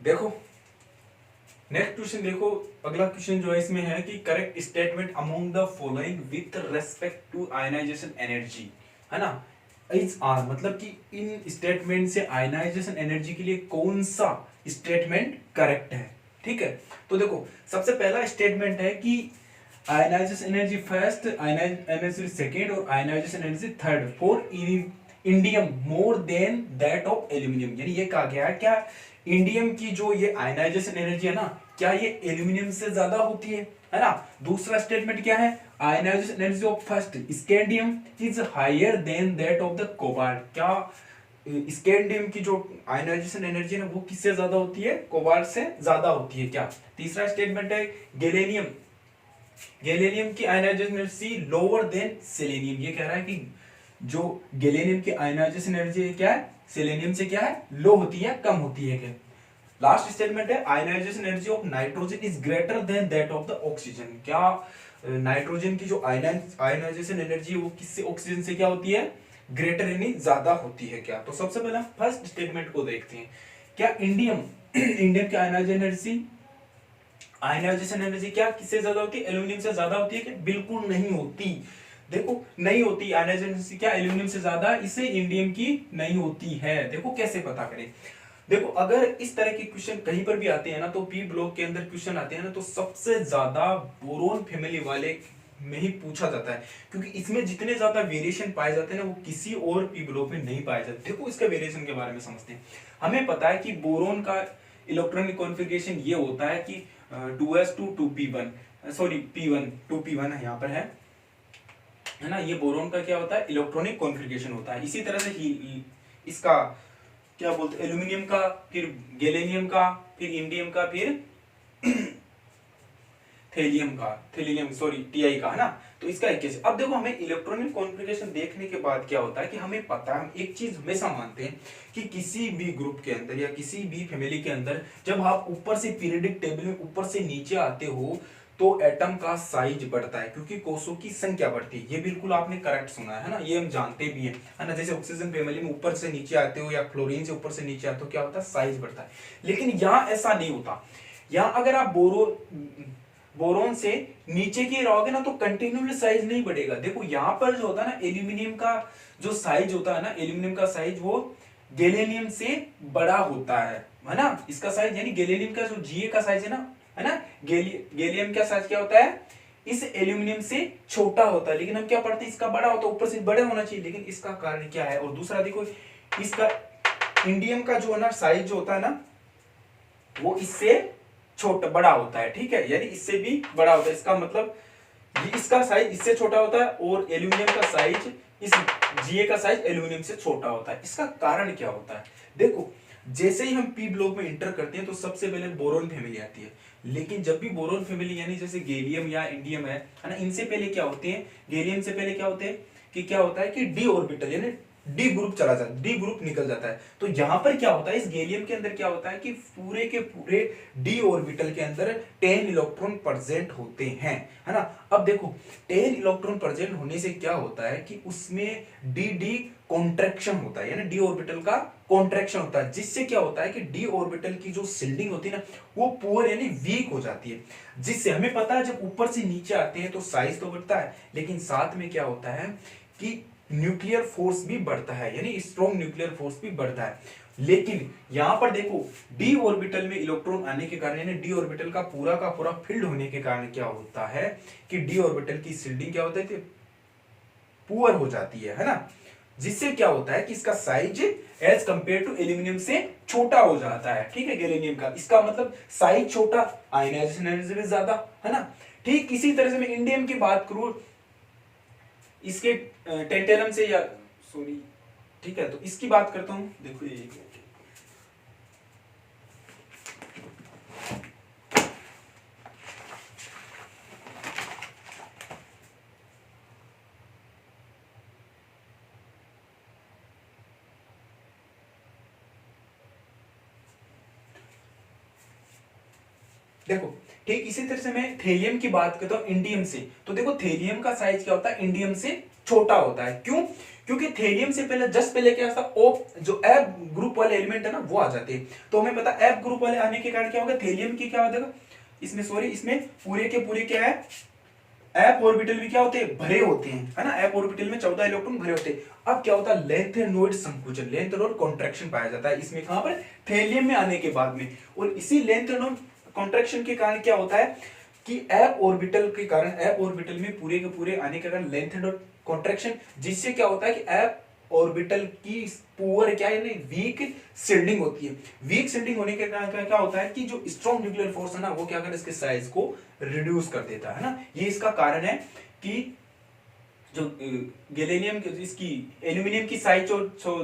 देखो next question देखो, अगला क्वेश्चन जो है इसमें है कि correct statement among the following with respect to ionisation energy, है ना। इज आर मतलब कि इन स्टेटमेंट से आयनाइजेशन एनर्जी के लिए कौन सा स्टेटमेंट करेक्ट है, ठीक है। तो देखो सबसे पहला स्टेटमेंट है कि ionization energy first, ionization energy second और ionization energy third for indium more than that of aluminium. यानी ये कहा गया है क्या इंडियम की जो ये आयनाइजेशन एनर्जी है ना, क्या ये एल्यूमिनियम से ज्यादा होती है ना। दूसरा स्टेटमेंट क्या है, ionisation energy of first scandium is higher than that of the cobalt. क्या स्कैंडियम की जो आयनाइजेशन एनर्जी है ना वो किससे ज्यादा होती है, कोबाल्ट से ज्यादा होती है क्या। तीसरा स्टेटमेंट है गैलेनियम, गैलेनियम की ionisation energy lower than selenium. ये कह रहा है कि जो गैलेनियम की आयनाइजेशन एनर्जी क्या है, सेलेनियम से क्या है, लो होती है, कम होती है क्या। लास्ट स्टेटमेंट है ionisation energy of nitrogen is greater than that of the oxygen. क्या नाइट्रोजन की जो आयनाइजेशन एनर्जी है वो किससे, ऑक्सीजन से क्या होती है, ग्रेटर यानी ज्यादा होती है क्या। तो सबसे पहले फर्स्ट स्टेटमेंट को देखते हैं, क्या इंडियम इंडियम की आयनाइजेशन एनर्जी क्या किससे ज्यादा होती है, एल्यूमिनियम से ज्यादा होती है क्या, बिल्कुल नहीं होती। देखो नहीं होती आयनाइजेशन एनर्जी क्या एल्यूमिनियम से ज्यादा, इससे इंडियम की नहीं होती है। देखो कैसे पता करें, देखो अगर इस तरह के क्वेश्चन कहीं पर भी आते हैं ना, तो पी ब्लॉक के अंदर क्वेश्चन आते हैं ना, तो सबसे ज्यादा बोरोन फैमिली वाले में ही पूछा जाता है, क्योंकि इसमें जितने ज्यादा वेरिएशन पाए जाते हैं ना वो किसी और पी ब्लॉक में नहीं पाए जाते। देखो इसके वेरिएशन के बारे में समझते हैं। हमें पता है कि बोरोन का इलेक्ट्रॉनिक कॉन्फ़िगरेशन ये होता है कि 2s2 2p1, sorry p1 2p1 यहाँ पर है ना। ये बोरोन का क्या होता है, इलेक्ट्रॉनिक कॉन्फ़िगरेशन होता है। इसी तरह से ही इसका क्या बोलते हैं, एल्यूमिनियम का, फिर गैलेनियम का, फिर इंडियम का, फिर थेलियम सॉरी टीआई का, है ना। तो इसका एक केस। अब देखो हमें इलेक्ट्रॉनिक कॉन्फ़िगरेशन देखने के बाद क्या होता है कि हमें पता है, हम एक चीज हमेशा मानते हैं कि किसी भी ग्रुप के अंदर या किसी भी फैमिली के अंदर जब आप ऊपर से पीरियडिक टेबल में ऊपर से नीचे आते हो तो एटम का साइज बढ़ता है, क्योंकि कोषों की संख्या बढ़ती है। ये बिल्कुल आपने करेक्ट सुना है ना, ये हम जानते भी हैं, है ना। जैसे ऑक्सीजन फैमिली में ऊपर से नीचे आते हो या क्लोरीन से ऊपर से नीचे आते हो, क्या होता है, साइज बढ़ता है। लेकिन यहाँ ऐसा नहीं होता। यहाँ अगर आप बोरोन से नीचे की रहोगे ना तो कंटिन्यूअली साइज नहीं बढ़ेगा। देखो यहाँ पर जो होता है ना, एल्यूमिनियम का जो साइज होता है ना, एल्यूमिनियम का साइज वो गैलेनियम से बड़ा होता है ना। इसका साइज यानी गैलेनियम का जो जीए का साइज है ना, गैलियम का साइज क्या होता है, इस एल्यूमिनियम से छोटा होता है। लेकिन हम क्या पढ़ते हैं, इसका बड़ा होता है, ऊपर से बड़े होना चाहिए। लेकिन इसका कारण क्या है, और दूसरा देखो इसका इंडियम का जो है ना साइज जो होता है ना वो इससे छोटा बड़ा होता है, ठीक है, यानी इससे भी बड़ा होता है। इसका मतलब ये इसका साइज इससे छोटा होता है और एल्यूमिनियम का साइज, इस जीए का साइज एल्यूमिनियम से छोटा होता है। इसका कारण क्या होता है, देखो जैसे ही हम पी ब्लॉक में इंटर करते हैं तो सबसे पहले बोरोन फैमिली आती है। लेकिन जब भी बोरोन फैमिली यानी जैसे गैलियम या इंडियम है ना, इनसे पहले क्या होते हैं, गैलियम से पहले क्या होते हैं कि क्या होता है कि डी ऑर्बिटल यानी डी ग्रुप चला जाता है, डी ग्रुप निकल जाता है। तो यहां पर क्या होता है, इस गैलियम के अंदर क्या होता है कि पूरे के पूरे डी ऑर्बिटल के अंदर 10 इलेक्ट्रॉन प्रेजेंट होते हैं, है ना। अब देखो 10 इलेक्ट्रॉन प्रेजेंट होने से क्या होता है कि उसमें डी डी कॉन्ट्रैक्शन होता है, यानी डी ऑर्बिटल का कॉन्ट्रैक्शन होता है, जिससे क्या होता है कि डी ऑर्बिटल की जो शिल्डिंग होती है ना वो पुअर यानी वीक हो जाती है। जिससे हमें पता है जब ऊपर से नीचे आते हैं तो साइज तो बढ़ता है, लेकिन साथ में क्या होता है कि न्यूक्लियर फोर्स भी बढ़ता है, यानी स्ट्रॉन्ग न्यूक्लियर फोर्स भी बढ़ता है। लेकिन यहां पर देखो डी ऑर्बिटल में इलेक्ट्रॉन आने के कारण यानी डी ऑर्बिटल का पूरा फील्ड होने के कारण क्या होता है कि डी ऑर्बिटल की शिल्डिंग क्या होता है, पुअर हो जाती है ना। जिससे क्या होता है कि इसका size as compared to aluminium से छोटा हो जाता है, ठीक है, गैलेनियम का। इसका मतलब साइज छोटा, आयनाइजेशन एनर्जी भी ज्यादा, है ना। ठीक इसी तरह से मैं इंडियम की बात करूं, इसके टेंटेलम से या सॉरी ठीक है, तो इसकी बात करता हूं। देखो ये देखो ठीक इसी तरह से मैं थेलियम की बात करता हूं इंडियम से। तो देखो थेलियम का साइज क्या होता है, इंडियम से छोटा होता है। क्यों, क्योंकि थेलियम से पहले जस्ट पहले क्या था, ओ जो एफ ग्रुप वाले एलिमेंट है ना वो आ जाते हैं। तो हमें पता एफ ग्रुप वाले आने के कारण क्या होगा, थेलियम की क्या हो जाएगा इसमें, सॉरी इसमें पूरे के पूरे क्या है, एफ ऑर्बिटल भी क्या होते हैं, भरे होते हैं, है ना। एफ ऑर्बिटल में 14 इलेक्ट्रॉन भरे होते हैं। अब क्या होता है, लेंथेनोइड संकुचन, लेंथेनोइड कॉन्ट्रैक्शन पाया जाता है इसमें, कहां पर, थेलियम में आने के बाद में। और इसी लेंथेनोइड कॉन्ट्रैक्शन के कारण क्या होता है कि एफ ऑर्बिटल के कारण, एफ ऑर्बिटल में पूरे के पूरे आने के कारण लेंथेनोइड कॉन्ट्रैक्शन, जिससे क्या होता है कि एफ ऑर्बिटल की पुअर क्या है, वीक शिल्डिंग होती है। वीक शिल्डिंग होने के कारण क्या होता है कि जो स्ट्रॉन्ग न्यूक्लियर फोर्स है ना वो क्या करता है, इसके साइज को रिड्यूस कर देता है ना। ये इसका कारण है कि जो गैलियम इसकी एल्यूमिनियम की साइज जो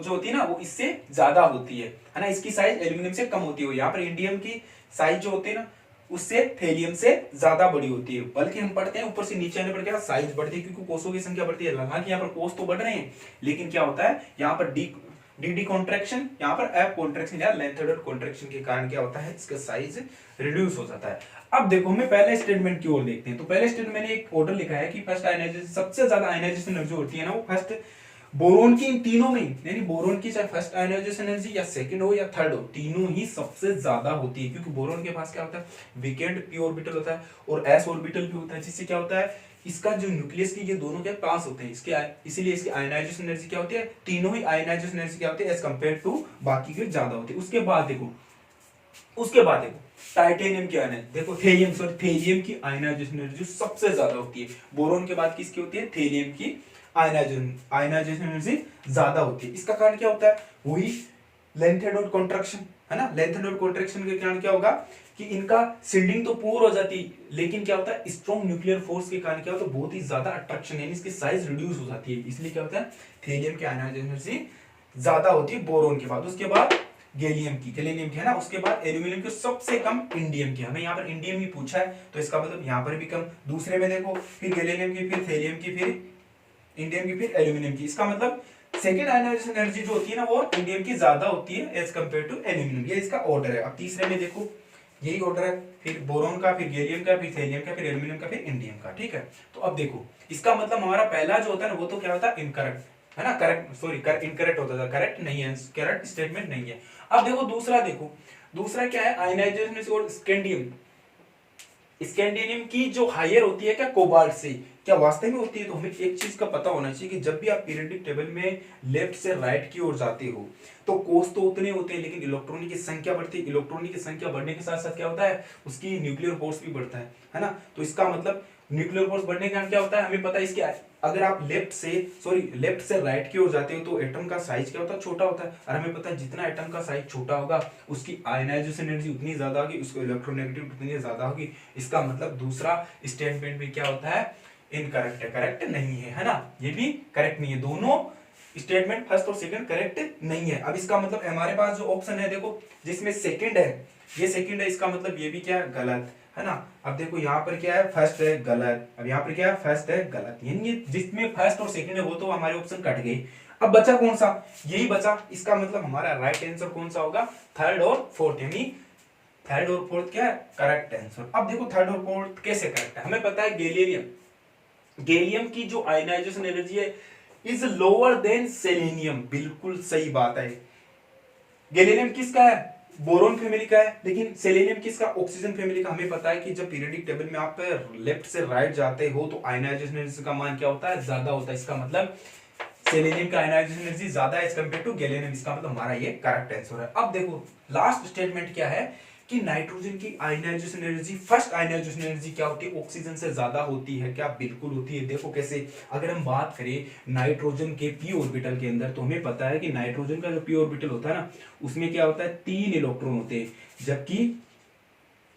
होती है ना वो इससे ज्यादा होती है ना। इसकी साइज एल्यूमिनियम से कम होती है। यहाँ पर इंडियम की साइज जो होती है ना उससे थेलियम से ज्यादा बड़ी होती है। बल्कि हम पढ़ते हैं ऊपर से नीचे आने पर क्या साइज बढ़ती है, क्योंकि कोषों की संख्या बढ़ती है। हालांकि यहाँ पर कोष तो बढ़ रहे हैं, लेकिन क्या होता है यहाँ पर डी कॉन्ट्रैक्शन, यहाँ पर एफ कॉन्ट्रैक्शन या लेंथेनोइड कॉन्ट्रैक्शन के कारण क्या होता है, इसका साइज रिड्यूस हो जाता है। अब देखो हमें पहले स्टेटमेंट की ओर देखते हैं। तो पहले स्टेटमेंट मैंने एक ऑर्डर लिखा है कि फर्स्ट आयनाइजेशन, सबसे ज्यादा आयनाइजेशन एनर्जी होती है ना वो फर्स्ट बोरोन की, इन तीनों में, यानी बोरोन की चाहे फर्स्ट आयनाइजेशन एनर्जी या सेकंड हो या थर्ड हो, तीनों ही सबसे ज्यादा होती है। क्योंकि बोरोन के पास क्या होता है, वीकेंड पी ऑर्बिटल होता है और एस ऑर्बिटल भी होता है, जिससे क्या होता है इसका जो न्यूक्लियस की ये दोनों क्या पास होते हैं इसके, इसीलिए इसकी आयनाइजेशन एनर्जी क्या होती है, तीनों ही आयनाइजेशन एनर्जी क्या होती है एज कंपेयर टू बाकी के ज्यादा होती है। उसके बाद देखो टाइटेनियम की आयनाइजेशन, देखो थेलियम की आयनाइजेशन एनर्जी सबसे ज्यादा होती है। बोरोन के बाद किसकी होती है, थेलियम की आयनाइजेशन एनर्जी ज्यादा होती है। इसका कारण क्या होता है, वही लेंथेनोइड कॉन्ट्रैक्शन, है ना। लेंथेनोइड कॉन्ट्रैक्शन के कारण क्या होगा कि इनका शिल्डिंग तो पूर्ण हो जाती है, लेकिन क्या होता है स्ट्रॉन्ग न्यूक्लियर फोर्स के कारण क्या होता है बहुत ही ज्यादा अट्रैक्शन, यानी इसकी साइज रिड्यूस हो जाती है। इसलिए क्या होता है थेलियम की आयनाइजेशन एनर्जी ज्यादा होती है बोरोन के बाद। उसके बाद गैलियम की है ना। उसके बाद एल्यूमिनियम की, सबसे कम इंडियम की। हमें यहाँ पर इंडियम ही पूछा है तो इसका मतलब यहाँ पर भी कम। दूसरे में देखो फिर गैलियम की, फिर थेलियम की, फिर इंडियम की, फिर एल्यूमिनियम की। इसका मतलब सेकेंड आयनाइजेशन एनर्जी जो होती है ना वो इंडियम की ज्यादा होती है एज कंपेयर टू एल्यूमिनियम। ये इसका ऑर्डर है। अब तीसरे में देखो यही ऑर्डर है, फिर बोरोन का, फिर गैलियम का, फिर थेलियम का, फिर एल्यूमिनियम का, फिर इंडियम का। ठीक है, तो अब देखो इसका मतलब हमारा पहला जो होता है ना वो तो क्या होता है इनकरेक्ट, है ना। करेक्ट, सॉरी इनकरेक्ट होता था, करेक्ट नहीं है, करेक्ट स्टेटमेंट नहीं है। अब देखो दूसरा क्या है, आयनाइजेशन और स्कैंडियम की जो हायर होती है क्या कोबाल्ट से, क्या वास्तव में होती है। तो हमें एक चीज का पता होना चाहिए कि जब भी आप पीरियोडिक टेबल में लेफ्ट से राइट की ओर जाते हो तो कोष तो उतने होते हैं, लेकिन इलेक्ट्रॉनों की संख्या बढ़ती है। इलेक्ट्रॉनों की संख्या बढ़ने के साथ साथ क्या होता है उसकी न्यूक्लियर फोर्स भी बढ़ता है ना। तो इसका मतलब न्यूक्लियर फोर्स बढ़ने के कारण क्या होता है, हमें पता है इसके, अगर आप लेफ्ट से राइट की ओर जाते हो तो एटम का साइज क्या होता है छोटा होता है। और हमें पता है जितना एटम का साइज छोटा होगा उसकी आयनाइजेशन एनर्जी उतनी ज्यादा होगी, उसको इलेक्ट्रोनेगेटिव उतनी ज्यादा होगी। इसका मतलब दूसरा स्टेटमेंट भी क्या होता है इनकरेक्ट है, करेक्ट नहीं है ना। ये भी करेक्ट नहीं है, दोनों स्टेटमेंट फर्स्ट और सेकंड करेक्ट नहीं है। अब इसका मतलब हमारे पास जो ऑप्शन है देखो जिसमें सेकंड है, ये सेकंड है, इसका मतलब ये भी क्या है गलत, है ना। अब देखो यहाँ पर क्या है फर्स्ट है गलत, अब यहाँ पर क्या है फर्स्ट है गलत, यानी जिसमें फर्स्ट और सेकंड है वो तो हमारे ऑप्शन कट गए। अब बचा कौन सा, यही बचा। इसका मतलब हमारा राइट आंसर कौन सा होगा, थर्ड और फोर्थ, यानी थर्ड और फोर्थ क्या है करेक्ट आंसर। अब देखो थर्ड और फोर्थ कैसे करेक्ट है, हमें पता है गैलियम की जो आयनाइजेशन एनर्जी है इज लोअर देन सेलेनियम, बिल्कुल सही बात है। गैलियम किसका है, बोरोन फैमिली का है, लेकिन सेलेनियम किसका, ऑक्सीजन फैमिली का। हमें पता है कि जब पीरियोडिक टेबल में आप लेफ्ट से राइट जाते हो तो आयनाइजेशन एनर्जी का मान क्या होता है ज्यादा होता है। इसका मतलब सेलेनियम का आयनाइजेशन एनर्जी ज्यादा है एज कंपेयर टू गैलियम। इसका मतलब हमारा ये करेक्ट आंसर है। अब देखो लास्ट स्टेटमेंट क्या है कि नाइट्रोजन की ionisation energy, first ionization energy क्या होती है ऑक्सीजन से ज्यादा होती है क्या, बिल्कुल होती है। देखो कैसे, अगर हम बात करें नाइट्रोजन के पी ऑर्बिटल के अंदर तो हमें पता है कि नाइट्रोजन का जो पी ऑर्बिटल होता है ना उसमें क्या होता है 3 इलेक्ट्रॉन होते हैं,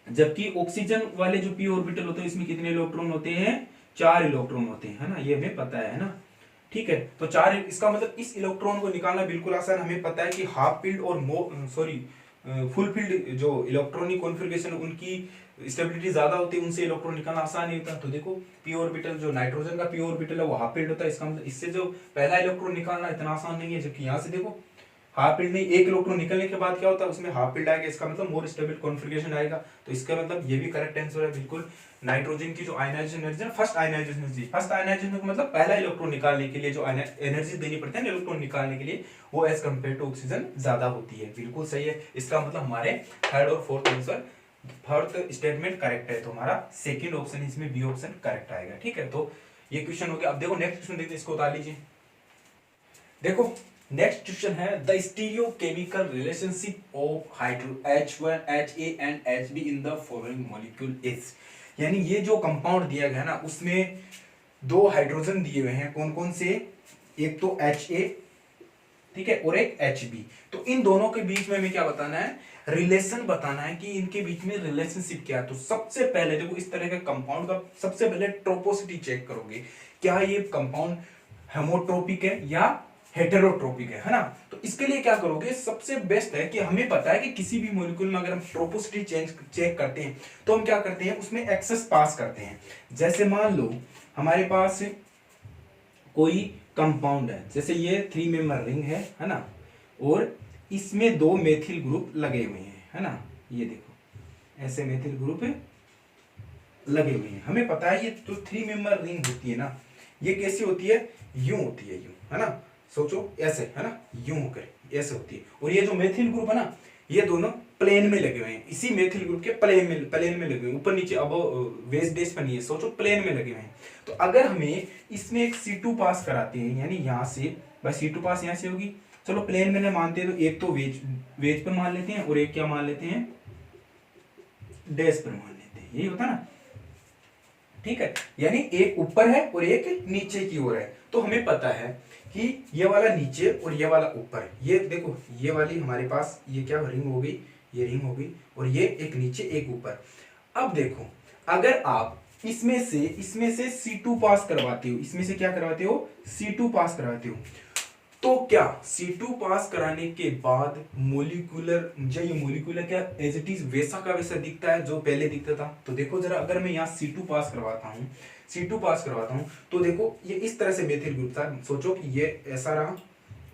जबकि ऑक्सीजन वाले जो पी ऑर्बिटल होते हैं इसमें कितने इलेक्ट्रॉन होते हैं, 4 इलेक्ट्रॉन होते हैं, है ना। ये हमें पता है ना, ठीक है। तो 4, इसका मतलब इस इलेक्ट्रॉन को निकालना बिल्कुल आसान। हमें पता है कि हाफ फील्ड और फुल फील्ड जो इलेक्ट्रॉनिक कॉन्फ़िगरेशन उनकी स्टेबिलिटी ज्यादा होती है, उनसे इलेक्ट्रॉन निकालना आसान नहीं होता। तो देखो पी ऑर्बिटल जो नाइट्रोजन का पी ऑर्बिटल है वो हाफ फील्ड होता है, इसका मतलब इससे जो पहला इलेक्ट्रॉन निकालना इतना आसान नहीं है। जबकि यहाँ से देखो हाफ फील्ड नहीं, एक इलेक्ट्रॉन निकलने के बाद क्या होता है उसमें हाफ फील्ड आएगा, इसका मतलब मोर स्टेबल कॉन्फ़िगरेशन आएगा। तो इसका मतलब ये भी करेक्ट आंसर है बिल्कुल। नाइट्रोजन की जो ionisation energy, first ionization energy, first ionisation का मतलब पहला इलेक्ट्रॉन निकालने के लिए जो एनर्जी देनी पड़ती है ना इलेक्ट्रॉन निकालने के लिए, वो एज कम्पेयर टू ऑक्सीजन ज्यादा होती है। बिल्कुल सही है, इसका मतलब हमारे थर्ड और fourth answer, fourth statement correct है, तो हमारा सेकंड ऑप्शन इसमें बी ऑप्शन करेक्ट आएगा। ठीक है, तो ये क्वेश्चन हो गया। अब देखो नेक्स्ट क्वेश्चन देखते हैं, इसको उतार लीजिए। देखो नेक्स्ट क्वेश्चन है the stereochemical relationship of H1 Ha and Hb in the following molecule is. यानी ये जो कंपाउंड दिया गया ना उसमें दो हाइड्रोजन दिए हुए हैं, कौन कौन से, एक तो Ha, ठीक है, और एक Hb। तो इन दोनों के बीच में हमें क्या बताना है, रिलेशन बताना है कि इनके बीच में रिलेशनशिप क्या है। तो सबसे पहले देखो इस तरह के कंपाउंड का सबसे पहले ट्रोपोसिटी चेक करोगे, क्या ये कंपाउंड हेमोट्रोपिक है या हेटेरोट्रोपिक है ना। तो इसके लिए क्या करोगे, सबसे बेस्ट है कि हमें पता है कि किसी भी मॉलिक्यूल में अगर हम ट्रोपोसिटी चेक करते हैं तो हम क्या करते हैं उसमें एक्सेस पास करते हैं। जैसे मान लो हमारे पास कोई कंपाउंड है, जैसे ये 3 मेंबर रिंग है ना, और इसमें 2 मेथिल ग्रुप लगे हुए हैं, है ना, ये देखो ऐसे मेथिल ग्रुप लगे हुए हैं। हमें पता है ये जो 3 मेंबर रिंग होती है ना, ये कैसी होती है, यूं होती है, यूं, है ना, सोचो ऐसे, है ना, यूं होकर ऐसे होती है। और ये जो मेथिल ग्रुप है ना, ये दोनों प्लेन में लगे हुए हैं, इसी मेथिल ग्रुप के प्लेन में लगे हुए हैं, ऊपर नीचे, अब वेज बेस पर नहीं है, सोचो प्लेन में लगे हुए हैं। तो अगर हमें इसमें एक C2 पास कराते हैं, यानी यहाँ से बस C2 पास यहाँ से होगी, चलो प्लेन में मानते हैं, तो एक तो वेज पर मान लेते हैं और एक क्या मान लेते हैं, डैश पर मान लेते हैं, यही होता है ना, ठीक है। यानी एक ऊपर है और एक नीचे की ओर है। तो हमें पता है कि ये वाला नीचे और ये वाला ऊपर, ये देखो ये वाली हमारे पास ये क्या रिंग हो गई, ये रिंग हो गई, और ये एक नीचे एक ऊपर। अब देखो अगर आप इसमें से C2 पास करवाते हो, इसमें से क्या करवाते हो, C2 पास करवाते हो, तो क्या C2 पास कराने के बाद मोलिकुलर, मुझे ये मोलिकुलर क्या एज इट इज वैसा का वैसा दिखता है जो पहले दिखता था। तो देखो जरा, अगर मैं यहाँ C2 पास करवाता हूँ तो देखो ये इस तरह से मेथिल ग्रुप था, सोचो कि ये ऐसा रहा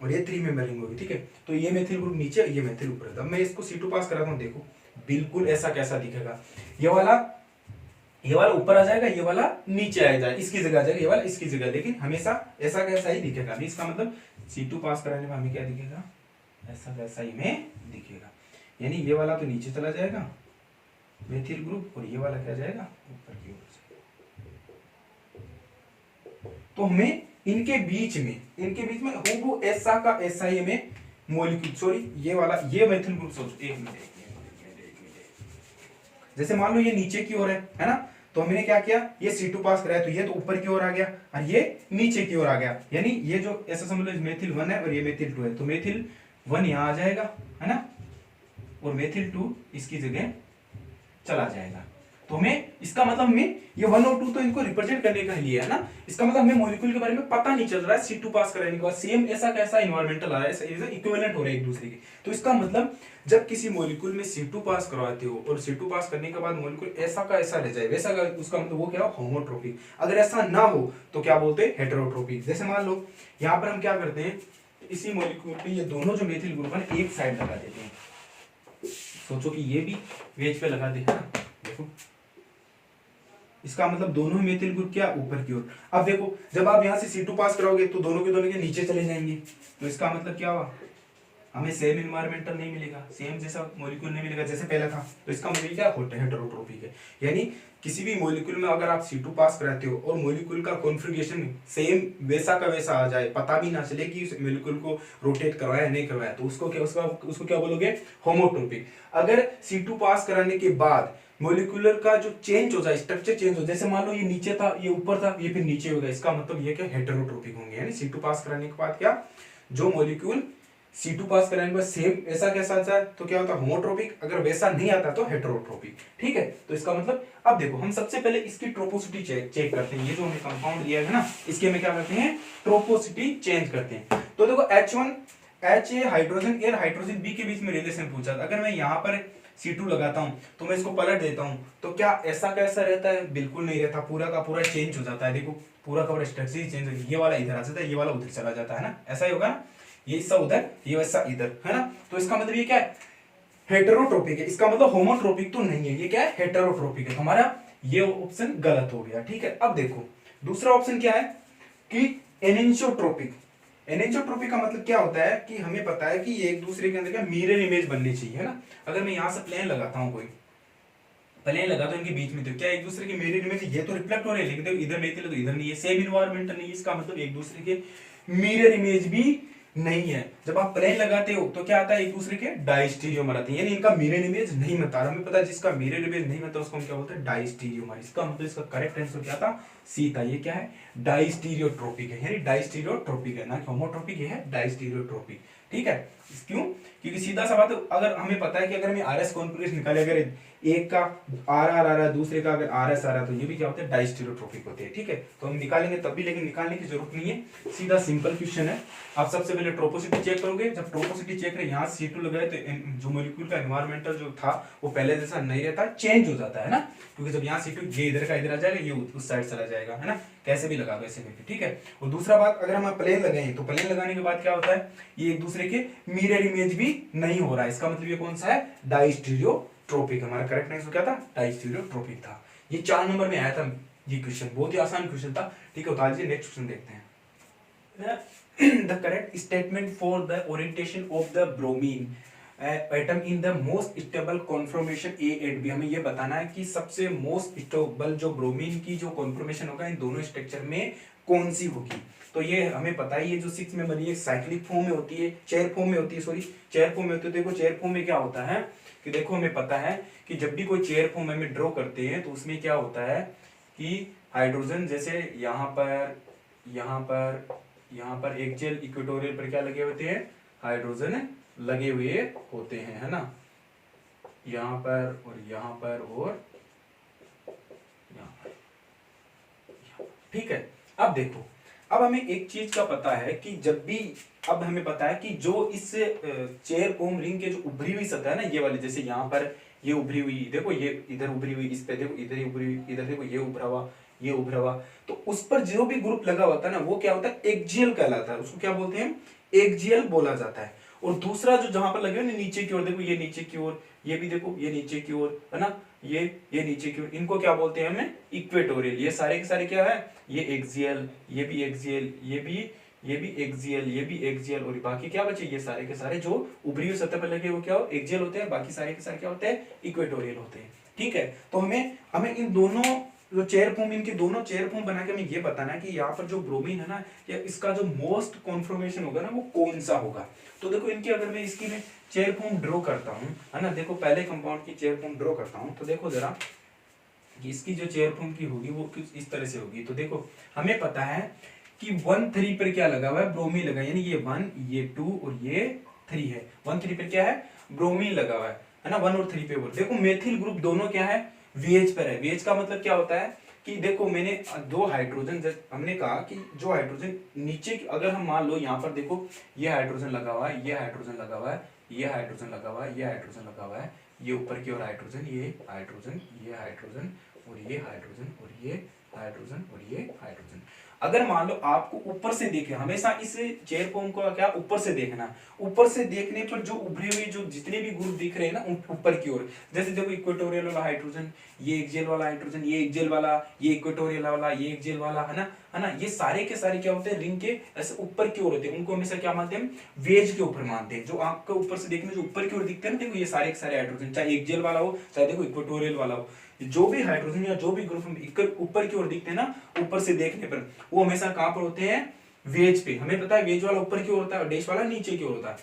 और ये 3 मेंबर रिंग होगी, ठीक है। तो ये मेथिल ग्रुप नीचे, ये मेथिल ऊपर था। मैं इसको C2 पास कराता हूँ, देखो बिल्कुल ऐसा कैसा दिखेगा, ये वाला ऊपर आ जाएगा, ये वाला नीचे आ जाएगा, इसकी जगह आ जाएगा, ये वाला इसकी जगह, लेकिन हमेशा ऐसा कैसा ही दिखेगा। इसका मतलब C2 पास कराने में हमें क्या दिखेगा, ऐसा कैसा ही में दिखेगा। यानी ये वाला तो नीचे चला जाएगा मेथिल ग्रुप, और ये वाला क्या जाएगा, ऊपर की ओर। तो हमें इनके बीच में हूबहू ऐसा का ऐसा ही में मॉलिक्यूल, सॉरी ये वाला, ये मेथिल ग्रुप, सोचो एक मिनट, जैसे मान लो ये नीचे की ओर है ना, तो हमने क्या किया, ये C2 पास कराया, तो ये तो ऊपर की ओर आ गया और ये नीचे की ओर आ गया। यानी ये जो ऐसा समझ लो मेथिल 1 है और ये मेथिल 2 है, तो मेथिल 1 यहाँ आ जाएगा, है ना, और मेथिल 2 इसकी जगह चला जाएगा। तो हमें इसका मतलब हमें ये 1 और 2 तो इनको रिप्रेजेंट करने का लिए है ना, इसका मतलब हमें मॉलिक्यूल के बारे में पता नहीं चल रहा है C2 पास कराने के बाद सेम ऐसा कैसा इन्वायरमेंटल आ रहा है, इक्विवेलेंट हो रहे हैं एक दूसरे के। तो इसका मतलब जब किसी मॉलिक्यूल में C2 पास करवाते हो और C2 पास करने के बाद मॉलिक्यूल ऐसा का ऐसा रह जाए, वैसा का, उसका मतलब वो क्या, होमोट्रोपिक। अगर ऐसा ना हो तो क्या बोलते हैं, हेटेरोट्रोपिक। जैसे मान लो यहाँ पर हम क्या करते हैं, इसी मॉलिक्यूल पे ये दोनों जो मेथिल ग्रुप है एक साइड लगा देते हैं, सोचो कि ये भी वेज पे लगा दे, देखो इसका मतलब दोनों ही मेथिल ग्रुप क्या, ऊपर की ओर। अब देखो जब आप यहाँ से C2 पास कराओगे तो दोनों के नीचे चले जाएंगे, तो इसका मतलब क्या हुआ, हमें सेम इन्वायरमेंटल नहीं मिलेगा, सेम जैसा मॉलिक्यूल नहीं मिलेगा जैसे पहला था। तो इसका मतलब क्या, हेटेरोट्रोपिक है। यानी किसी भी मॉलिक्यूल में अगर आप C2 पास कराते हो और मॉलिक्यूल का कॉन्फ़िगरेशन सेम वैसा का वैसा आ जाए, पता भी ना चले कि उस मॉलिक्यूल को रोटेट करवाया नहीं करवाया, तो उसको क्या बोलोगे, होमोट्रोपिक। अगर C2 पास कराने के बाद मॉलिक्यूलर का जो चेंज हो जाए, स्ट्रक्चर चेंज हो, जैसे मान लो ये नीचे था, ये ऊपर था, ये फिर नीचे होगा, इसका मतलब ये क्या, हेटेरोट्रोपिक होंगे। यानी C2 पास कराने के बाद क्या, जो मॉलिक्यूल C2 पास कराने के बाद सेम ऐसा कैसा आता है तो क्या होता है, होमोट्रोपिक। अगर वैसा नहीं आता तो हेटेरोट्रोपिक, ठीक है। तो इसका मतलब अब देखो हम सबसे पहले इसकी ट्रोपोसिटी चेक करते हैं। ये जो हमें कंपाउंड लिया है ना, इसके में क्या करते हैं, ट्रोपोसिटी चेंज करते हैं। तो देखो H1 Ha हाइड्रोजन ए हाइड्रोजन बी के बीच में रिलेशन पूछा, अगर मैं यहाँ पर C2 लगाता हूँ तो मैं इसको पलट देता हूँ, तो क्या ऐसा कैसा रहता है, बिल्कुल नहीं रहता, पूरा का पूरा चेंज हो जाता है। देखो पूरा का पूरा स्ट्रक्चर चेंज हो, ये वाला इधर आ जाता है, ये वाला उधर चला जाता है ना, ऐसा ही होगा ना। ये हिस्सा उधर, ये हिस्सा इधर, है ना। तो इसका मतलब ये क्या है, हेटेरोट्रोपिक है। इसका मतलब होमोट्रोपिक तो नहीं है, ये क्या है, हेटेरोट्रोपिक है। हमारा ये ऑप्शन गलत हो गया, ठीक है। अब देखो दूसरा ऑप्शन क्या है कि एनिसोट्रोपिक। एनिसोट्रोपिक का मतलब क्या होता है कि हमें पता है कि ये एक दूसरे के अंदर क्या मिरर इमेज बननी चाहिए, है ना। अगर मैं यहां से प्लेन लगाता हूं, कोई प्लेन लगा तो इनके बीच में तो क्या एक दूसरे की मिरर इमेज, ये तो रिफ्लेक्ट हो रहे हैं लेकिन देखो इधर नहीं थे तो इधर नहीं है, सेम इन्वायरमेंट नहीं है। इसका मतलब एक दूसरे के मिरर इमेज भी नहीं है। जब आप प्लेन लगाते हो तो क्या आता है, एक दूसरे के डाइस्टीरियोमर आते हैं, यानी इनका मिरर इमेज नहीं बनता। हमें पता है जिसका मिरर इमेज नहीं बनता उसको हम क्या बोलते हैं, डाइस्टीरियोमर। इसका मतलब इसका करेक्ट आंसर क्या था, सी था। ये क्या है, डाइस्टीरियोट्रोपिक है, यानी डाइस्टीरियोट्रोपिक है, ना कि होमोट्रोपिक। ये है डाइस्टीरियोट्रोपिक, ठीक है। क्यों, क्योंकि सीधा सा बात है, अगर हमें पता है कि अगर हमें आरएस कॉन्फिगरेशन निकाले, अगर एक का आर आर आ रहा है, दूसरे का अगर आर एस आ रहा है, तो ये भी क्या होते हैं, डाइस्टीरियोट्रोपिक होते हैं, ठीक है। तो हम निकालेंगे तब भी, लेकिन निकालने की जरूरत नहीं है, सीधा सिंपल क्वेश्चन है। आप सबसे पहले ट्रोपोसिटी चेक करोगे। जब ट्रोपोसिटी चेक करें, यहाँ C2 लगाए तो जो मॉलिक्यूल का एनवायरमेंटल जो था वो पहले जैसा नहीं रहता, चेंज हो जाता है ना। क्योंकि जब यहाँ C2 ये इधर का इधर आ जाएगा, ये उस साइड चला जाएगा, है ना। कैसे भी लगा दो ऐसे करके, ठीक है। और दूसरा बात, अगर हम प्लेन लगाए तो प्लेन लगाने के बाद क्या होता है, ये एक दूसरे के मिरर इमेज भी नहीं हो रहा है। इसका मतलब ये कौन सा है, डाइस्टीरियोट्रोपिक। हमारा करेक्ट आंसर क्या था, डाइस्टीरियोट्रोपिक था। ये 4 नंबर में आया था ये क्वेश्चन, बहुत ही आसान क्वेश्चन था, ठीक है। तो आज नेक्स्ट क्वेश्चन देखते हैं। The correct statement for the orientation of the bromine atom in the most stable conformation A and B। हमें ये बताना है कि सबसे मोस्ट स्टेबल जो ब्रोमीन की जो कॉन्फॉर्मेशन होगा इन दोनों स्ट्रक्चर में कौन सी होगी। तो ये हमें पता है, ये जो 6 में बनी है साइक्लिक फॉर्म में होती है, चेयर फॉर्म में होती है, सॉरी चेयर फॉर्म में होती है। देखो चेयर फॉर्म में क्या होता है कि देखो हमें पता है कि जब भी कोई चेयर फॉर्म हमें ड्रॉ करते हैं तो उसमें क्या होता है कि हाइड्रोजन, जैसे यहाँ पर एक जेल इक्वेटोरियल पर क्या लगे होते हैं, हाइड्रोजन लगे हुए होते हैं, है ना। यहाँ पर और यहाँ पर और यहाँ पर, ठीक है। अब देखो, अब हमें एक चीज का पता है कि जब भी, अब हमें पता है कि जो इस चेयर फॉर्म रिंग के जो उभरी हुई सतह है ना, ये वाली, जैसे यहाँ पर ये उभरी हुई, देखो ये इधर उभरी हुई, इस पे देखो इधर ही उभरी हुई, इधर देखो ये उभरा हुआ, ये उभरा हुआ, तो उस पर जो भी ग्रुप लगा होता है ना वो क्या होता है, एक्जियल कहलाता है। उसको क्या बोलते हैं, एक्जियल बोला जाता है। और दूसरा जो जहां पर लगे हुए ना नीचे की ओर, देखो ये नीचे की ओर, ये भी देखो ये नीचे की ओर, है ना, ये नीचे की ओर, इनको क्या बोलते हैं हमें, इक्वेटोरियल। ये सारे के सारे क्या है, ये एक्सियल, ये भी एक्सियल, ये भी एक्सियल, ये भी एक्सियल, और बाकी क्या बचे, ये सारे के सारे जो उभरी हुई सतह पर लगे वो क्या हो, एक्सियल होते हैं, बाकी सारे के सारे क्या होते हैं, इक्वेटोरियल होते हैं, ठीक है। तो हमें इन दोनों जो चेयर फॉर्म, इनके दोनों चेयर फॉर्म बना के हमें ये बताना है कि यहाँ पर जो ब्रोमीन है ना, या इसका जो मोस्ट कॉन्फॉर्मेशन होगा ना वो कौन सा होगा। तो देखो इनकी अगर मैं इसकी में चेयर फॉर्म ड्रॉ करता हूँ, है ना, देखो पहले कंपाउंड की चेयर फॉर्म ड्रॉ करता हूँ, तो देखो जरा कि इसकी जो चेयर फॉर्म की होगी वो कुछ इस तरह से होगी। तो देखो हमें पता है कि 1,3 पर क्या लगा हुआ है, ब्रोमीन लगा, यानी ये 1, ये 2 और ये 3 है। 1,3 पर क्या है, ब्रोमीन लगा हुआ है ना, 1 और 3 पे। बोल देखो मेथिल ग्रुप दोनों क्या है, VH पर है। VH का मतलब क्या होता है कि देखो मैंने दो हाइड्रोजन, हमने कहा कि जो हाइड्रोजन नीचे, अगर हम मान लो यहाँ पर देखो ये हाइड्रोजन लगा हुआ है, ये हाइड्रोजन लगा हुआ है, ये हाइड्रोजन लगा हुआ है, ये हाइड्रोजन लगा हुआ है, ये ऊपर की ओर हाइड्रोजन, ये हाइड्रोजन, ये हाइड्रोजन और ये हाइड्रोजन और ये हाइड्रोजन और ये हाइड्रोजन। अगर मान लो आपको ऊपर से देखे, हमेशा इस चेयर फॉर्म को क्या ऊपर से देखना, ऊपर से देखने पर जो उभरे हुए जो जितने भी ग्रुप दिख रहे हैं ना ऊपर की ओर, जैसे देखो इक्वेटोरियल वाला हाइड्रोजन, ये एक्सियल वाला हाइड्रोजन, ये एक्सियल वाला, ये इक्वेटोरियल वाला, ये एक्सियल वाला, है ना, ये सारे के सारे क्या होते हैं, रिंग के ऐसे ऊपर की ओर होते हैं। उनको हमेशा क्या मानते हैं, वेज के ऊपर मानते हैं। जो आपको ऊपर से देखने जो ऊपर की ओर दिखते हैं ना, देखो ये सारे के सारे हाइड्रोजन, चाहे एक्सियल वाला हो चाहे देखो इक्वेटोरियल वाला हो, जो भी हाइड्रोजन या जो भी ग्रुप ऊपर की ओर दिखते हैं ना, ऊपर से देखने पर वो हमेशा कहां पर होते हैं, वेज पे। हमें पता है वेज वाला ऊपर की ओर होता है और डैश वाला नीचे की ओर होता है,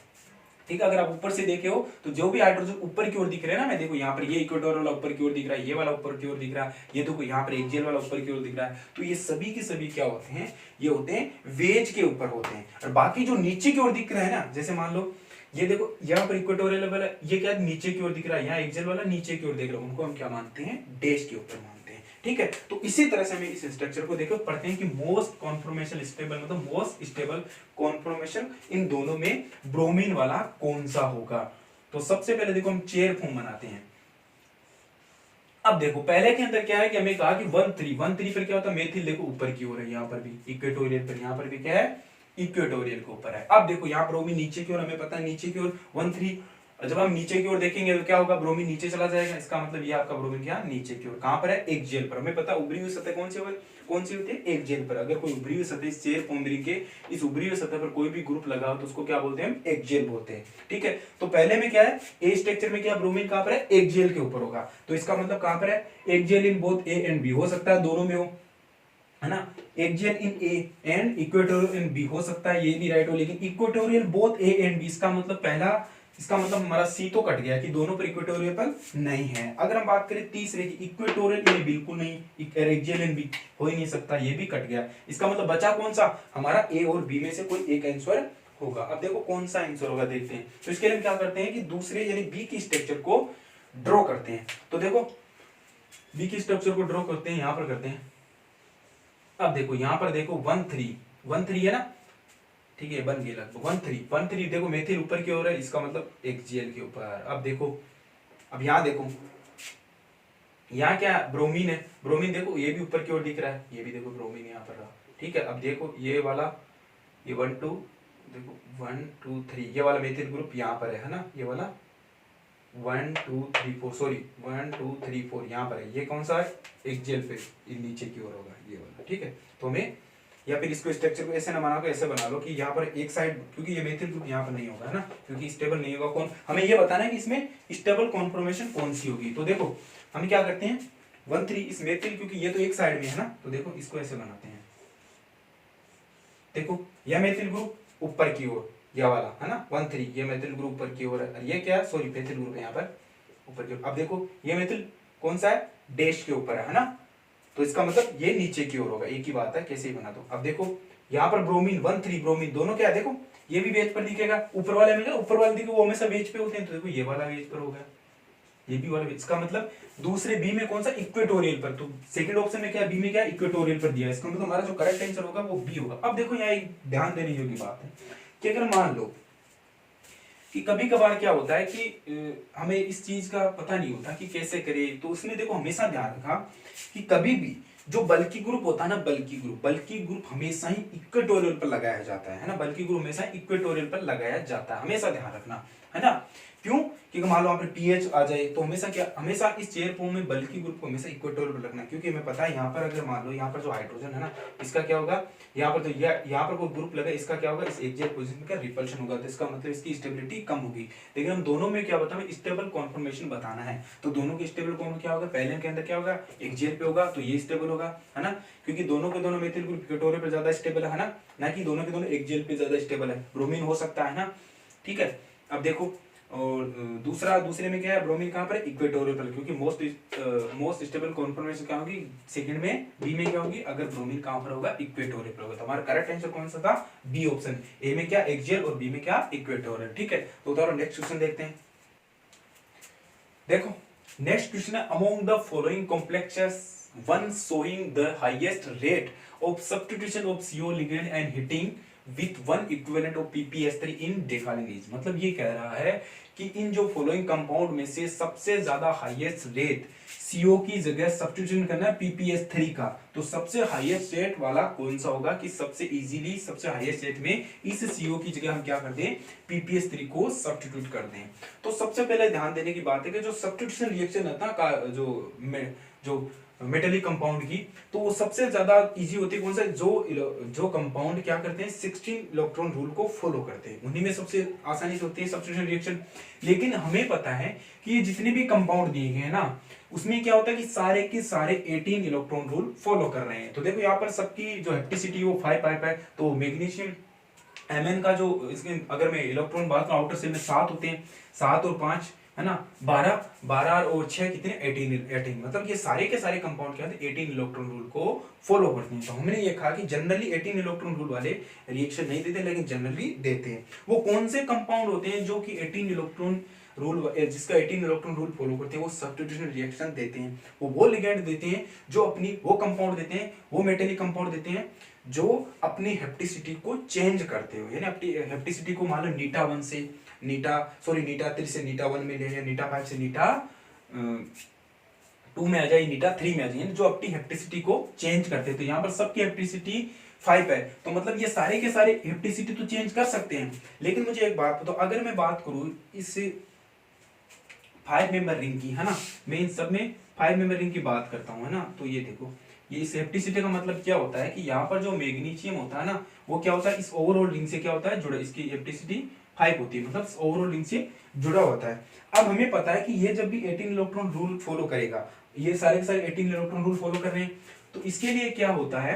ठीक है। अगर आप ऊपर से देखे हो तो जो भी हाइड्रोजन ऊपर की ओर दिख रहे हैं ना, मैं देखो यहाँ पर ये इक्वेटोरियल वाला ऊपर की ओर दिख रहा है, ये वाला ऊपर की ओर दिख रहा है, ये देखो यहाँ पर एक्सियल वाला ऊपर की ओर दिख रहा है, तो ये सभी के सभी क्या होते हैं, ये होते हैं वेज के ऊपर होते हैं। और बाकी जो नीचे की ओर दिख रहा है ना, जैसे मान लो ये देखो यहाँ पर इक्वेटोरियल वाला, ये क्या नीचे की ओर दिख रहा है, यहाँ एक्सियल वाला नीचे की ओर दिख रहा है, उनको हम क्या मानते हैं, डैश के ऊपर मानते हैं, ठीक है। तो इसी तरह से हमें इस स्ट्रक्चर को देखो पढ़ते हैं कि मोस्ट कॉन्फॉर्मेशन स्टेबल, मतलब मोस्ट स्टेबल कॉन्फॉर्मेशन इन दोनों में ब्रोमीन वाला कौन सा होगा। तो सबसे पहले देखो हम चेयर फॉर्म बनाते हैं। अब देखो पहले के अंदर क्या है कि हमें कहा कि 1,3 पर क्या होता है, मेथिल देखो ऊपर की ओर है, यहाँ पर भी इक्वेटोरियल पर, यहाँ पर भी क्या है, इक्वेटोरियल के ऊपर है। अब देखो यहाँ ब्रोमीन नीचे की ओर, हमें पता है नीचे की ओर 1,3, जब हम नीचे की ओर देखेंगे तो क्या होगा, ब्रोमीन नीचे चला जाएगा, इसका मतलब ये आपका ब्रोमीन क्या नीचे की ओर कहां पर है, एक्सियल पर। हमें पता है उभरी हुई सतह कौन सी होती है, एक्सियल पर। अगर कोई उभरी हुई सतह इस चेयर पॉम्बरिंग के इस उभरी हुई सतह पर कोई भी ग्रुप लगा हो तो उसको क्या बोलते हैं, एक्सियल बोलते हैं। ठीक है, तो पहले में क्या है, ए स्ट्रक्चर में क्या ब्रोमीन कहां पर है, एक्सियल के ऊपर होगा, तो इसका मतलब कहां पर है, axial in both A and B, हो सकता है दोनों में हो, है ना, axial in A and equatorial in B, हो सकता है ये भी राइट हो, लेकिन equatorial both A and B, इसका मतलब पहला, इसका मतलब हमारा सी तो कट गया कि दोनों पर इक्वेटोरियल पर नहीं है। अगर हम बात करें तीसरे की, इक्वेटोरियल इन बिल्कुल नहीं, एक्सियल इन बी हो ही नहीं सकता, ये भी कट गया, इसका मतलब बचा कौन सा, हमारा ए और बी में से कोई एक आंसर होगा। अब देखो कौन सा आंसर होगा, देखते हैं। तो इसके लिए हम क्या करते हैं कि दूसरे यानी बी की स्ट्रक्चर को ड्रॉ करते हैं। तो देखो बी की स्ट्रक्चर को ड्रॉ करते हैं, यहां पर करते हैं। अब देखो यहां पर देखो 1,3 है ना, ठीक है, बन गया लगभग 1,3 देखो मेथिल ऊपर की ओर है, इसका मतलब एक्सियल के ऊपर। अब देखो, अब यहां देखो, यहाँ क्या ब्रोमीन है, ब्रोमीन देखो ये भी ऊपर की ओर दिख रहा है, ये भी देखो ब्रोमीन यहाँ पर रहा। ठीक है, अब देखो ये वाला, ये 1 2 देखो 1 2 3 ये वाला मेथिल ग्रुप यहाँ पर है ना, ये वाला 1 2 3 4 सॉरी 1 2 3 4 यहाँ पर है, ये कौन सा है, एक्सियल पे, ये नीचे की ओर होगा ये वाला। ठीक है, तो हमें, या फिर इसको स्ट्रक्चर को ऐसे ना बना, ऐसे बना लो कि यहाँ पर एक साइड, क्योंकि ये मेथिल ग्रुप यहाँ पर नहीं होगा, है ना, क्योंकि स्टेबल नहीं होगा। कौन, हमें ये बताना है कि इसमें स्टेबल कॉन्फॉर्मेशन कौन सी होगी। तो देखो हम क्या करते हैं, 1,3 इस मेथिल, क्योंकि ये तो एक साइड में है ना, तो देखो इसको ऐसे बनाते हैं। देखो यह मेथिल ग्रुप ऊपर की ओर, यह वाला है ना 1,3, ये मेथिल ग्रुप ऊपर की ओर है, ये क्या, सॉरी मेथिल ग्रुप यहाँ पर ऊपर की ओर। अब देखो ये मेथिल कौन सा है, डैश के ऊपर है ना, तो इसका मतलब ये नीचे की ओर होगा, एक ही बात है, कैसे ही बना दो। अब देखो यहाँ पर ब्रोमीन 1,3 ब्रोमीन दोनों क्या है, देखो ये भी वेज पर दिखेगा, ऊपर वाले में ऊपर वाले दिखे वो हमेशा वेज पे होते हैं, तो देखो ये वाला वेज पर होगा, ये भी वाला वेज, इसका मतलब दूसरे बी में कौन सा, इक्वेटोरियल पर। तो सेकंड ऑप्शन में क्या, बी में क्या इक्वेटोरियल पर दिया है, इसका मतलब हमारा जो करेक्ट आंसर होगा वो बी होगा। अब देखो यहाँ एक ध्यान देने योग्य बात है कि अगर मान लो कि कभी कभार क्या होता है कि हमें इस चीज का पता नहीं होता कि कैसे करें, तो उसमें देखो हमेशा ध्यान रखा कि कभी भी जो बल्कि ग्रुप होता है ना, बल्कि ग्रुप हमेशा ही इक्वेटोरियल पर लगाया जाता है ना, बल्कि ग्रुप हमेशा इक्वेटोरियल पर लगाया जाता है, हमेशा ध्यान रखना, है ना। क्यों, क्योंकि मान लो आप पीएच आ जाए तो हमेशा क्या, हमेशा इस चेयर फॉर्म में बल्कि ग्रुप को हमेशा इक्वेटोरियल पर रखना, क्योंकि हमें पता है यहाँ पर अगर मान लो यहाँ पर जो हाइड्रोजन है ना, इसका क्या होगा, यहाँ पर तो यहाँ पर कोई ग्रुप लगा, इसका क्या होगा, इस एक्सियल पोजीशन का रिपल्शन होगा, तो इसका मतलब इसकी स्टेबिलिटी कम होगी। लेकिन हम दोनों में क्या बताओ, स्टेबल कॉन्फॉर्मेशन बताना है, तो दोनों के स्टेबल कौन क्या होगा, पहले के अंदर क्या होगा, एक्सियल पे होगा, तो ये स्टेबल होगा, है ना, क्योंकि दोनों के दोनों मेथिल ग्रुप इक्वेटोरियल पर ज्यादा स्टेबल है ना कि दोनों के दोनों एक्सियल पे ज्यादा स्टेबल है। ब्रोमीन हो सकता है ना, ठीक है। अब देखो, और दूसरे में क्या है, ब्रोमीन कहां पर है, इक्वेटोरियल पर, क्योंकि मोस्ट स्टेबल कॉन्फॉर्मेशन क्या होगी, सेकंड में बी में क्या होगी, अगर ब्रोमीन कहां पर होगा, इक्वेटोरियल पर होगा। तो हमारा करेक्ट आंसर कौन सा था, बी ऑप्शन, ए में क्या एक्सियल और बी में क्या इक्वेटोरियल। ठीक है, तो उतारो नेक्स्ट क्वेश्चन देखते हैं। देखो नेक्स्ट क्वेश्चन है, among the following complexes one showing the highest rate of substitution of CO ligand and heating with one equivalent of PPS3 in decalin. मतलब ये कह रहा है कि इन जो फॉलोइंग कंपाउंड में से सबसे ज्यादा हाईएस्ट रेट CO की जगह सब्स्टिट्यूशन करना है PPS3 का, तो सबसे हाईएस्ट रेट वाला कौन सा होगा कि सबसे इजीली सबसे हाईएस्ट रेट में इस CO की जगह हम क्या कर दें, PPS3 को सब्स्टिट्यूट कर दें। तो सबसे पहले ध्यान देने की बात है कि जो सब्स्टिट्यूशन रिएक्शन होता है जो मेटेलिक कंपाउंड की, तो वो सबसे ज्यादा इजी होती है कौन सा, जो कंपाउंड क्या करते हैं 16 इलेक्ट्रॉन रूल को फॉलो करते हैं, उन्हीं में सबसे आसानी से होती है सब्स्टिट्यूशन रिएक्शन। लेकिन हमें पता है कि ये जितने भी कंपाउंड दिए गए हैं ना, उसमें क्या होता है कि सारे के सारे 18 इलेक्ट्रॉन रूल फॉलो कर रहे हैं। तो देखो यहाँ पर सबकी जो हेप्टिसिटी वो 5 है, तो मैग्नीशियम Mn का जो इसके अगर मैं इलेक्ट्रॉन बात करूं आउटर सेल में 7 होते हैं, 7 और 5 है ना 12 और 6 कितने 18 मतलब ये सारे के सारे कंपाउंड क्या होते हैं 18 इलेक्ट्रॉन रूल को फॉलो करते हैं। तो हमने ये कहा कि जनरली 18 इलेक्ट्रॉन रूल वाले रिएक्शन नहीं देते, लेकिन जनरली देते हैं। वो कौन से कंपाउंड होते हैं जो कि 18 इलेक्ट्रॉन रूल, जिसका 18 इलेक्ट्रॉन रूल फॉलो करते हैं, वो सब्स्टिट्यूशन रिएक्शन देते हैं। वो लिगेंड देते हैं जो अपनी, वो कंपाउंड देते हैं, वो मेटेलिक कंपाउंड देते हैं जो अपनी हेप्टिसिटी को चेंज करते हो, यानी अपनी हेप्टिसिटी को मान लो नीटा 3 से नीटा 1 में ले जाए, नीटा 5 से नीटा 2 में आ जाए, नीटा 3 में आ जाए, जो अपनी हेप्टिसिटी को चेंज करते हैं। तो यहाँ पर सबकी हेप्टिसिटी 5 है, तो मतलब ये सारे के सारे हेप्टिसिटी तो चेंज कर सकते हैं। लेकिन मुझे एक बात बताओ, अगर मैं बात करूं इस 5 मेंबर रिंग की, है ना, मैं इन सब में 5 मेंबर रिंग की बात करता हूं, है ना, तो ये देखो, ये इस हेप्टिसिटी का मतलब क्या होता है कि यहाँ पर जो मैग्नीशियम होता है ना, वो क्या होता है, इस ओवरऑल रिंग से क्या होता है, जुड़ा, इसकी हेप्टिसिटी 5 होती है, मतलब ओवरऑल रिंग से जुड़ा होता है। अब हमें पता है कि ये जब भी 18 इलेक्ट्रॉन रूल फॉलो करेगा, ये सारे के सारे 18 इलेक्ट्रॉन रूल फॉलो कर रहे हैं, तो इसके लिए क्या होता है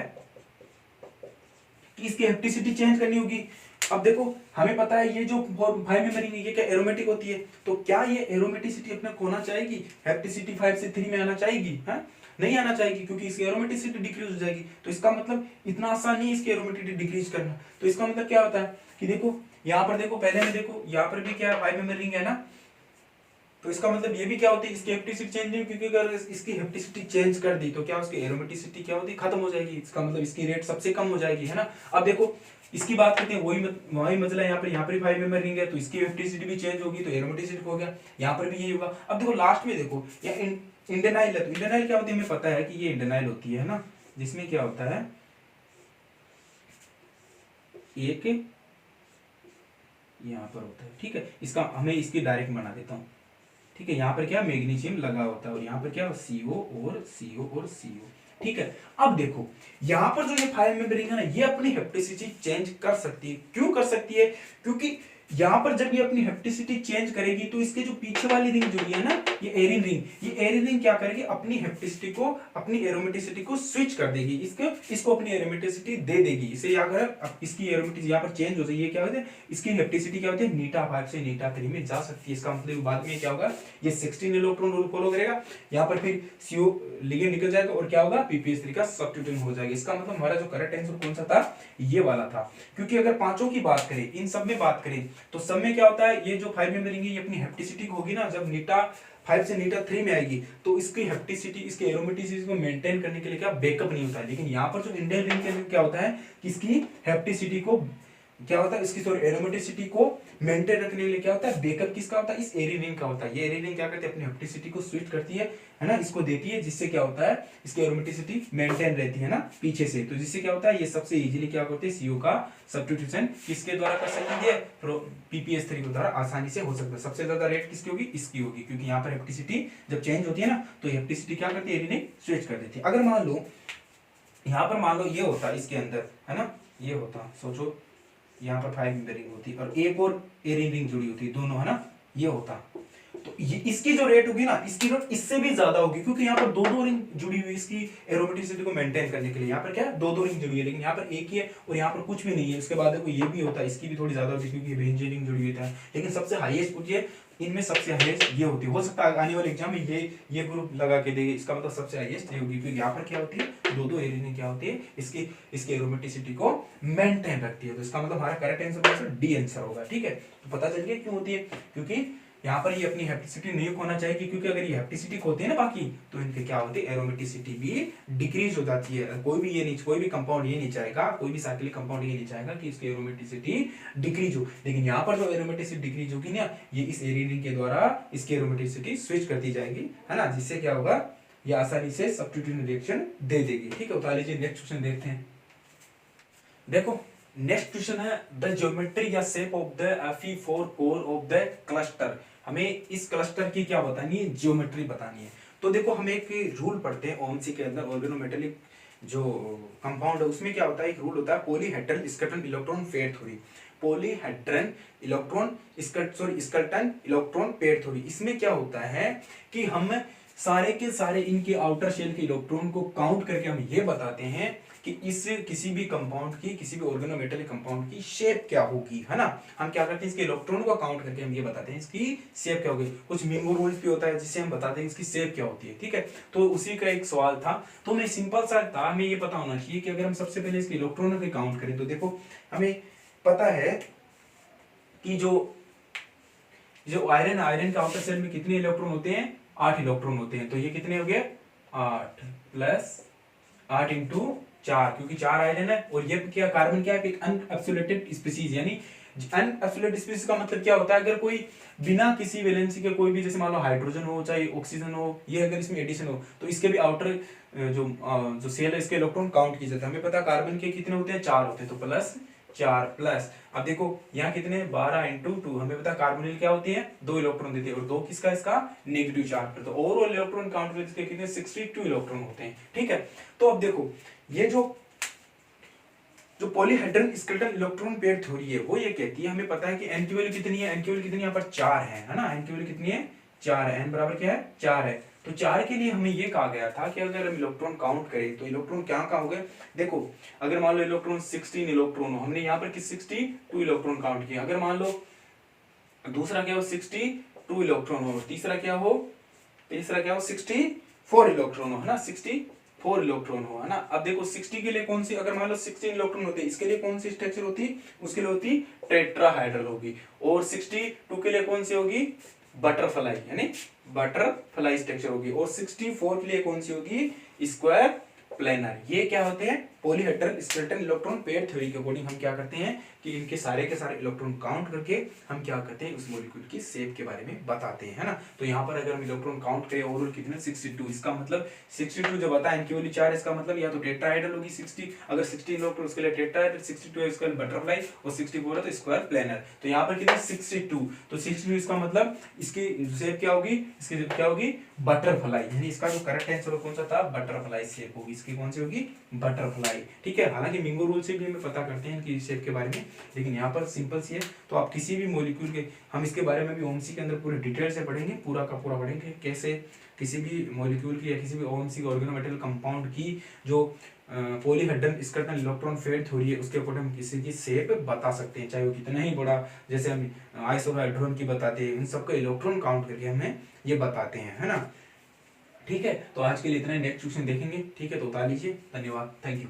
कि इसकी हेप्टिसिटी चेंज करनी होगी। अब देखो, हमें पता है ये जो 5 मेंबर रिंग है ये क्या एरोमेटिक होती है, तो क्या ये एरोमेटिसिटी अपने खोना चाहेगी, हेप्टिसिटी 5 से 3 में आना चाहेगी, है नहीं आना चाहेगी, क्योंकि इसकी एरोमेटिसिटी डिक्रीज हो जाएगी। तो इसका मतलब इतना आसान नहीं इसकी एरोमेटिसिटी डिक्रीज करना। तो इसका मतलब क्या होता है कि देखो यहाँ पर देखो, पहले में देखो यहाँ पर भी क्या 5 मेंबर रिंग है ना, तो इसका मतलब ये भी क्या होती है, इसकी हेप्टिसिटी चेंज नहीं, क्योंकि अगर इसकी हेप्टिसिटी चेंज कर दी तो क्या उसकी एरोमेटिसिटी क्या होती है, खत्म हो जाएगी। इसका मतलब इसकी रेट सबसे कम हो जाएगी, है ना। अब देखो इसकी बात करते हैं, वही मसला है, यहाँ पर 5 मेंबर रिंग है, तो इसकी हेप्टिसिटी भी चेंज होगी, तो एरोमेटिसिटी हो गया, यहाँ पर भी यही होगा। अब देखो लास्ट में देखो, या इंडेनाइल है, तो इंडेनाइल क्या होती है, हमें पता है कि ये इंडेनाइल होती है ना, जिसमें क्या होता है, एक यहाँ पर होता है, ठीक है, इसका हमें इसकी डायरेक्ट बना देता हूँ, ठीक है, यहाँ पर क्या मैग्नीशियम लगा होता है, और यहाँ पर क्या CO और CO और CO, ठीक है। अब देखो यहाँ पर जो ये 5 मेंबर रिंग है ना, ये अपनी हेप्टिसिटी चेंज कर सकती है। क्यों कर सकती है, क्योंकि यहाँ पर जब ये अपनी हेप्टिसिटी चेंज करेगी, तो इसके जो पीछे वाली रिंग जो है ना, ये एरिन रिंग, ये एरिन रिंग क्या करेगी, अपनी हेप्टिसिटी को, अपनी एरोमेटिसिटी को स्विच कर देगी, इसको अपनी एरोमेटिसिटी दे देगी। इसे यहाँ कर, इसकी एरोमेटिसिटी यहाँ पर चेंज हो जाए, ये क्या होता है, इसकी हेप्टिसिटी क्या होती है, नीटा 5 से नीटा 3 में जा सकती है। इसका मतलब बाद में क्या होगा, ये 16 इलेक्ट्रॉन रूल फॉलो करेगा, यहाँ पर फिर CO लिगेंड निकल जाएगा, और क्या होगा, ppS3 का सब्स्टिट्यूशन हो जाएगा। इसका मतलब हमारा जो करेक्ट आंसर कौन सा था, ये वाला था। क्योंकि अगर पांचों की बात करें, इन सब में बात करें, तो सब में क्या होता है, ये जो 5 मेंबर रिंग है, ये अपनी हेप्टिसिटी होगी ना, जब नीटा 5 से नीटा 3 में आएगी, तो इसकी हेप्टिसिटी, इसके एरोमेटिसिटी को मेंटेन करने के लिए क्या बैकअप नहीं होता है। लेकिन यहाँ पर जो इंडियन रिंग के लिए क्या होता है कि इसकी हेप्टिसिटी को क्या होता है, इसकी सॉरी एरोमेटिसिटी को मेंटेन रखने के लिए क्या होता है, बैकअप किसका होता है, इस एरी रिंग का होता है। ये एरी रिंग क्या करती है, अपनी हेप्टिसिटी को स्विच करती है ना, इसको देती है, जिससे क्या होता है, इसकी एरोमेटिसिटी मेंटेन रहती है ना पीछे से। तो जिससे क्या होता है, ये सबसे इजीली क्या करते हैं, CO का सब्स्टिट्यूशन किसके द्वारा कर सकती है, ppS3 के द्वारा आसानी से हो सकता है। सबसे ज्यादा रेट किसकी होगी, इसकी होगी, क्योंकि यहाँ पर हेप्टिसिटी जब चेंज होती है ना, तो हेप्टिसिटी क्या करती है, एरी रिंग स्विच कर देती है। अगर मान लो यहाँ पर मान लो ये होता है इसके अंदर, है ना, ये होता, सोचो यहाँ पर 5 मेंबर रिंग होती और एक और एरिन रिंग जुड़ी होती, दोनों, है ना, ये होता, तो ये इसकी जो रेट होगी ना, इसकी रेट इससे भी ज्यादा होगी, क्योंकि यहाँ पर दो रिंग जुड़ी हुई इसकी एरोमेटिसिटी को मेंटेन करने के लिए। यहाँ पर क्या है, दो रिंग जुड़ी है, लेकिन यहाँ पर एक ही है और यहाँ पर कुछ भी नहीं है। उसके बाद देखो ये भी होता है, इसकी भी थोड़ी ज्यादा होती है, क्योंकि बेंजीन रिंग जुड़ी हुई है। लेकिन सबसे हाईएस्ट पूछिए, इनमें सबसे हाईएस्ट ये होती है। हो सकता है आने वाले एग्जाम में ये ग्रुप लगा के देगी, इसका मतलब सबसे हाईएस्ट ये होगी, क्योंकि यहाँ पर क्या होती है, दो एरिन क्या होती है, इसकी एरोमेटिसिटी को मेंटेन रखती है। तो इसका मतलब हमारा करेक्ट आंसर डी आंसर होगा, ठीक है। तो पता चल गया क्यों होती है, क्योंकि यहाँ पर ये अपनी हेप्टिसिटी नहीं खोना चाहिए, क्योंकि अगर ये हेप्टिसिटी खोते हैं ना बाकी, तो इनके क्या होती है, एरोमेटिसिटी भी डिक्रीज हो जाती है। कोई भी कंपाउंड ये नहीं चाहेगा, कोई भी साइक्लिक कंपाउंड ये नहीं चाहेगा कि इसकी एरोमेटिसिटी डिक्रीज हो। लेकिन यहाँ पर जो एरोमेटिसिटी डिक्रीज होगी ना, ये इस एरिन के द्वारा इसकी एरोमेटिसिटी स्विच करती जाएगी, है ना, जिससे क्या होगा, ये आसानी से सब्स्टिट्यूशन रिएक्शन दे देगी, ठीक है। तो लीजिए नेक्स्ट क्वेश्चन देखते हैं। देखो नेक्स्ट क्वेश्चन है, द ज्योमेट्री या shape of the Fe4 core of the cluster. हमें इस क्लस्टर की क्या बतानी है, ज्योमेट्री बतानी है। तो देखो हम एक रूल पढ़ते हैं ओमसी के अंदर, ऑर्गेनोमेटेलिक जो कंपाउंड है उसमें क्या होता है, एक रूल होता है polyhedral scattered electron pair theory. Polyhedral electron scattered electron pair theory. इसमें क्या होता है कि हम सारे के सारे इनके आउटर शेल के इलेक्ट्रॉन को काउंट करके हम ये बताते हैं कि इस किसी भी कंपाउंड की, किसी भी ऑर्गेनोमेटेलिक कंपाउंड की शेप क्या होगी, है ना। हम क्या करते हैं, इसके इलेक्ट्रॉन को काउंट करके हम ये बताते हैं इसकी शेप क्या होगी। कुछ मिंगो रूल्स भी होता है जिससे हम बताते हैं इसकी शेप क्या होती है, ठीक है। तो उसी का एक सवाल था, तो मैं सिंपल सा था, हमें ये पता होना चाहिए कि अगर हम सबसे पहले इसके इलेक्ट्रॉनों को काउंट करें, तो देखो हमें पता है कि जो आयरन का आउटर शेल में कितने इलेक्ट्रॉन होते हैं, 8 इलेक्ट्रॉन होते हैं। तो ये कितने हो गए, 8 प्लस 8 इंटू 4, क्योंकि 4 आयरन है, और ये क्या कार्बन क्या है, एक अनएब्सोल्यूटेड स्पीशीज, यानी अनएफिलिएटेड स्पीशीज का मतलब क्या होता है, अगर कोई बिना किसी वैलेंसी के कोई भी, जैसे मान लो हाइड्रोजन हो चाहे ऑक्सीजन हो, ये अगर इसमें एडिशन हो तो इसके भी आउटर जो सेल है इसके इलेक्ट्रॉन काउंट किए जाते हैं। हमें पता है कार्बन के कितने होते हैं, 4 होते हैं, तो प्लस 4 प्लस, अब देखो यहाँ कितने 12 इंटू 2, हमें पता है कार्बोनिल क्या होती है, 2 इलेक्ट्रॉन देती है, और 2 किसका, इसका नेगेटिव चार्ज। तो ओवरऑल इलेक्ट्रॉन काउंट इसके कितने 62 इलेक्ट्रॉन होते हैं। ठीक है, तो अब देखो ये जो polyhedral skeleton electron pair theory है वो ये कहती है, हमें पता है कि एन की वैल्यू कितनी है, एन की वैल्यू कितनी यहाँ पर 4 है ना, एन की वैल्यू कितनी है 4 है, एन बराबर क्या है 4 है। तो 4 के लिए हमें ये कहा गया था कि अगर हम इलेक्ट्रॉन काउंट करें तो इलेक्ट्रॉन क्या कहाँ हो गए, देखो अगर मान लो इलेक्ट्रॉन 16 इलेक्ट्रॉन हो, हमने यहाँ पर किस 62 इलेक्ट्रॉन काउंट किया, अगर मान लो दूसरा क्या हो 62 इलेक्ट्रॉन हो, तीसरा क्या हो 64 इलेक्ट्रॉन हो, है ना 64 इलेक्ट्रॉन हो, है ना। अब देखो 60 के लिए कौन सी, अगर मान लो 16 इलेक्ट्रॉन होते इसके लिए कौन सी स्ट्रक्चर होती, उसके लिए होती टेट्राहाइड्रल होगी, और 62 के लिए कौन सी होगी, बटरफ्लाई यानी बटरफ्लाई स्ट्रक्चर होगी, और 64 के लिए कौन सी होगी, स्क्वायर प्लेनर। ये क्या होते हैं, polyhedral skeleton electron pair theory के अकॉर्डिंग हम क्या करते हैं कि इनके सारे के सारे इलेक्ट्रॉन काउंट करके हम क्या करते हैं, उस मॉलिक्यूल की शेप के बारे में बताते हैं, है ना। तो यहाँ पर अगर हम इलेक्ट्रॉन काउंट करें ओवरऑल कितने 62, इसका मतलब 62 जो बताया इनकी वैल्यू 4, इसका मतलब या तो टेट्राहाइड्रल होगी 60, अगर 16 इलेक्ट्रॉन उसके लिए टेट्राहाइड्रल, 62 है इसका बटरफ्लाई, और 64 है तो स्क्वायर प्लेनर। तो यहाँ पर कितने 62, तो 62 इसका मतलब इसकी शेप क्या होगी, इसकी शेप क्या होगी बटरफ्लाई, यानी इसका जो करेक्ट आंसर कौन सा था, बटरफ्लाई शेप होगी, इसकी कौन सी होगी बटरफ्लाई। ठीक है, हालांकि मिंगो रूल से भी हमें पता करते हैं कि शेप के बारे में, लेकिन यहाँ पर सिंपल सी है। तो आप किसी भी मॉलिक्यूल के, हम इसके बारे में भी ओएमसी के अंदर पूरे डिटेल से पढ़ेंगे, पूरा का पूरा पढ़ेंगे कैसे किसी भी मॉलिक्यूल की या किसी भी ओएमसी ऑर्गेनोमेटल कंपाउंड की जो polyhedral skeleton electron pair theory है उसके अकॉर्डिंग हम किसी की शेप बता सकते हैं, चाहे वो कितना ही बड़ा, जैसे हम आइसोहाइड्रोन की बताते हैं, इन सबका इलेक्ट्रॉन काउंट करके हमें ये बताते हैं, है ना। ठीक है, तो आज के लिए इतना ही, नेक्स्ट क्वेश्चन देखेंगे। ठीक है, तो उतार लीजिए, धन्यवाद, थैंक यू।